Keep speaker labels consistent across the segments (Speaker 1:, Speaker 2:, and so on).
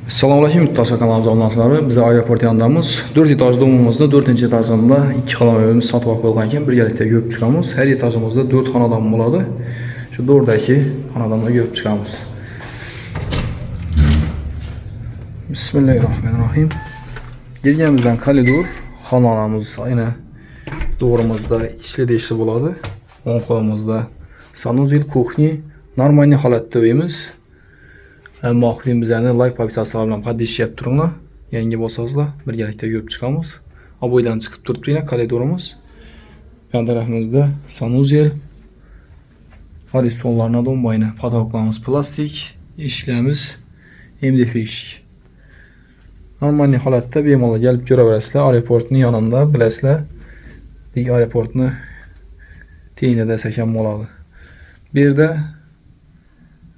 Speaker 1: Assalomu alaykum yurtdoshlar, kanalimiz obunachilar. Biz aeroport yonidamiz. 4 etajli domimizda 4-etajda 2 xonadonimiz sotib olib qo'yilgan ekan. Birgalikda yurib chiqamiz. Har etajimizda 4 xonadon bo'ladi. Shu 4dagi xonadonga yurib chiqamiz. Bismillahirrohmanirrohim. Girganimizdan koridor, xonamiz ayni to'g'rimizda ishli bo'ladi. O'ng qo'limizda sanuzel, kuxni, normal holatda uyimiz. Ammo bizlarni like podpisasi bilan qadishlab turinglar. Yangi bo'lsangizlar, birgalikda yurib chiqamiz. Aboydan chiqib turibdi yana koridorimiz. Yon tarafimizda sanuzel, horistonlarni dombayni, patoklarimiz plastik, eshiklarimiz MDF eshik. Normal holatda bemalol kelib ko'raverasizlar. Aeroportning yonida bilasizlar. Dik aeroportni teyinida desak ham bo'ladi. Bu yerda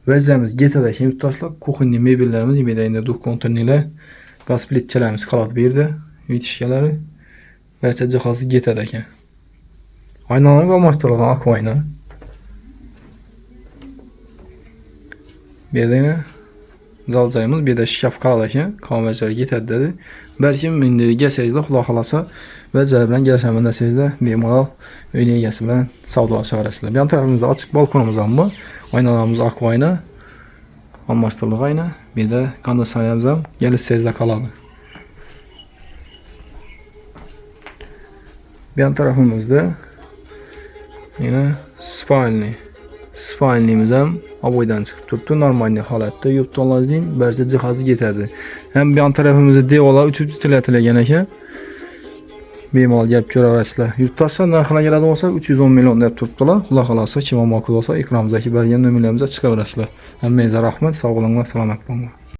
Speaker 1: vaziyamiz getada ekan yurtdoshlar. Kuxinli mebellarimiz, yemekda duh konteynerlar, gaz plitchalarimiz qoladi bu yerda. Yetishkalari barcha jihozi getada ekan. Aynalarni almashtirilgan akvayna. Bu yerda zal joyimiz, bu yerda shkaf qoladi ekan. Qonverchlar yetadi dedi. Balkim endi egasingizlar xudo xolasa vaziylar bilan kelishaman desangizlar, bemalol uyning egasi bilan savdolashaverasizlar. Bu tarafimizda ochiq balkonimiz ham bor. Aynalarimiz akvayna, almashtirilgan ayna. Bu yerda konditsionerimiz ham kelishsizlar qoladi. Bu tarafimizda yana spaynimiz ham aboydan chiqib turibdi. Normal holatda yurtda olazing, barcha jihozi yetadi. Ham bu tarafimizda devorlar o'tib tilatilgan ekan. Bemalol gap ko'raverasizlar. Yurtdoshlar narxini keladi bo'lsa 310 million deb turibdilar. Xudo xolasa kim ma'qul bo'lsa ekrandagi bergan nomerlarimizga chiqaverasizlar. Hammangizga rahmat, sog' bo'linglar, salomat bo'linglar.